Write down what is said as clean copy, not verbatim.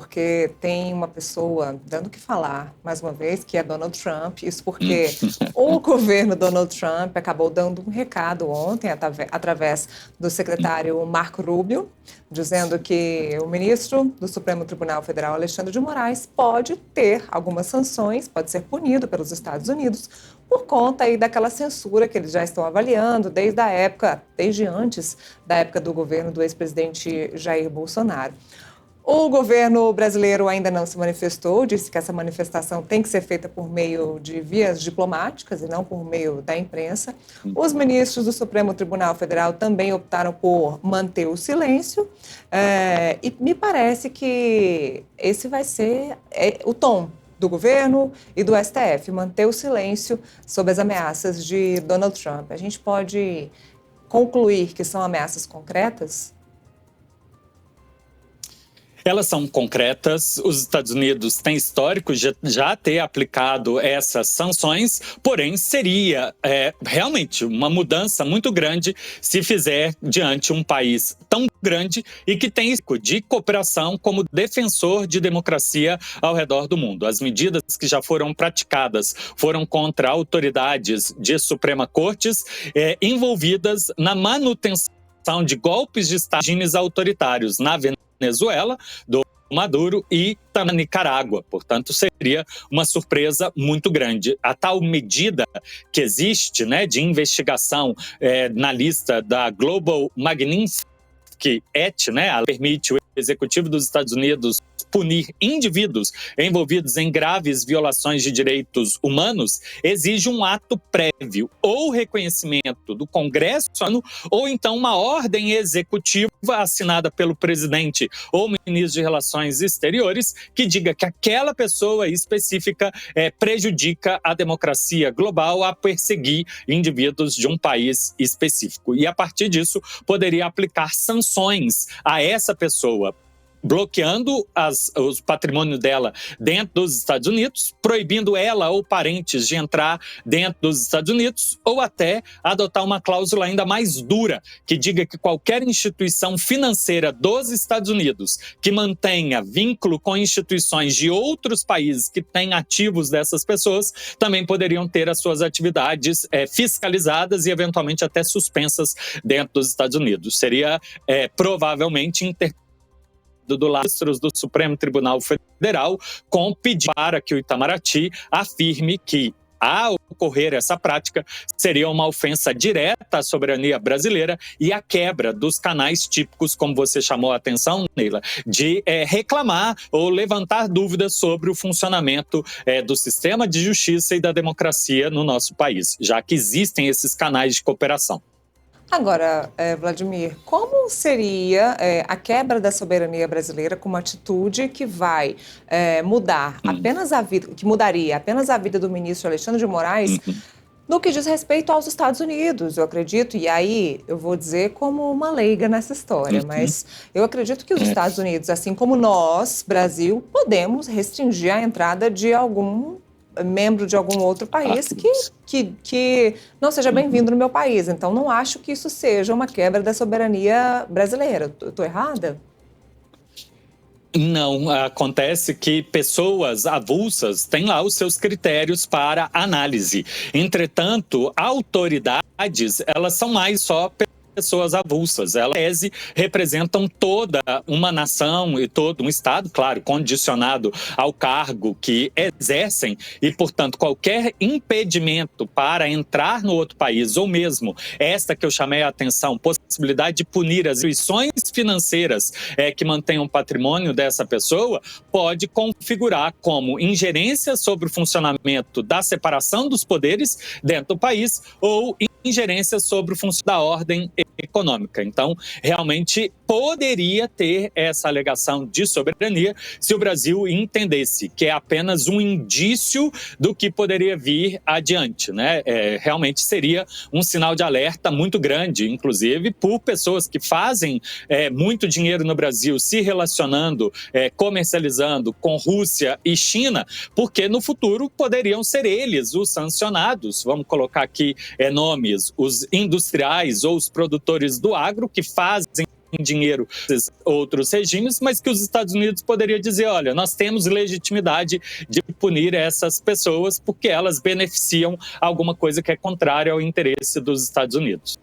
porque tem uma pessoa dando o que falar, mais uma vez, que é Donald Trump. Isso porque o governo Donald Trump acabou dando um recado ontem, através do secretário Marco Rubio, dizendo que o ministro do Supremo Tribunal Federal, Alexandre de Moraes, pode ter algumas sanções, pode ser punido pelos Estados Unidos por conta aí daquela censura que eles já estão avaliando desde antes da época do governo do ex-presidente Jair Bolsonaro. O governo brasileiro ainda não se manifestou, disse que essa manifestação tem que ser feita por meio de vias diplomáticas e não por meio da imprensa. Os ministros do Supremo Tribunal Federal também optaram por manter o silêncio e me parece que esse vai ser o tom do governo e do STF, manter o silêncio sobre as ameaças de Donald Trump. A gente pode concluir que são ameaças concretas? Elas são concretas, os Estados Unidos têm histórico de já ter aplicado essas sanções, porém seria realmente uma mudança muito grande se fizer diante um país tão grande e que tem risco de cooperação como defensor de democracia ao redor do mundo. As medidas que já foram praticadas foram contra autoridades de Suprema Cortes envolvidas na manutenção de golpes de Estado autoritários na Venezuela, do Maduro e também na Nicarágua. Portanto, seria uma surpresa muito grande. A tal medida que existe, de investigação na lista da Global Magnitsky Act, ela permite o executivo dos Estados Unidos punir indivíduos envolvidos em graves violações de direitos humanos, exige um ato prévio ou reconhecimento do Congresso ou então uma ordem executiva assinada pelo presidente ou ministro de Relações Exteriores que diga que aquela pessoa específica prejudica a democracia global a perseguir indivíduos de um país específico. E a partir disso poderia aplicar sanções a essa pessoa, bloqueando o patrimônio dela dentro dos Estados Unidos, proibindo ela ou parentes de entrar dentro dos Estados Unidos, ou até adotar uma cláusula ainda mais dura, que diga que qualquer instituição financeira dos Estados Unidos que mantenha vínculo com instituições de outros países que têm ativos dessas pessoas, também poderiam ter as suas atividades fiscalizadas e eventualmente até suspensas dentro dos Estados Unidos. Seria provavelmente do ministros do Supremo Tribunal Federal com pedido para que o Itamaraty afirme que, ao ocorrer essa prática, seria uma ofensa direta à soberania brasileira e a quebra dos canais típicos, como você chamou a atenção, Neila, de reclamar ou levantar dúvidas sobre o funcionamento do sistema de justiça e da democracia no nosso país, já que existem esses canais de cooperação. Agora, Vladimir, como seria a quebra da soberania brasileira com uma atitude que vai mudar apenas a vida, que mudaria apenas a vida do ministro Alexandre de Moraes no que diz respeito aos Estados Unidos, eu acredito, e aí eu vou dizer como uma leiga nessa história, mas eu acredito que os Estados Unidos, assim como nós, Brasil, podemos restringir a entrada de algum membro de algum outro país que não seja bem-vindo no meu país. Então, não acho que isso seja uma quebra da soberania brasileira. Estou errada? Não, acontece que pessoas avulsas têm lá os seus critérios para análise. Entretanto, autoridades, elas são mais só pessoas avulsas. Elas representam toda uma nação e todo um estado, claro, condicionado ao cargo que exercem e, portanto, qualquer impedimento para entrar no outro país, ou mesmo esta que eu chamei a atenção, possibilidade de punir as instituições financeiras que mantenham o patrimônio dessa pessoa, pode configurar como ingerência sobre o funcionamento da separação dos poderes dentro do país ou ingerência sobre o funcionamento da ordem econômica. Então, realmente poderia ter essa alegação de soberania se o Brasil entendesse que é apenas um indício do que poderia vir adiante, realmente seria um sinal de alerta muito grande, inclusive por pessoas que fazem muito dinheiro no Brasil se relacionando, comercializando com Rússia e China, porque no futuro poderiam ser eles os sancionados. Vamos colocar aqui nomes, os industriais ou os produtores do agro que fazem dinheiro esses outros regimes, mas que os Estados Unidos poderia dizer, olha, nós temos legitimidade de punir essas pessoas porque elas beneficiam alguma coisa que é contrária ao interesse dos Estados Unidos.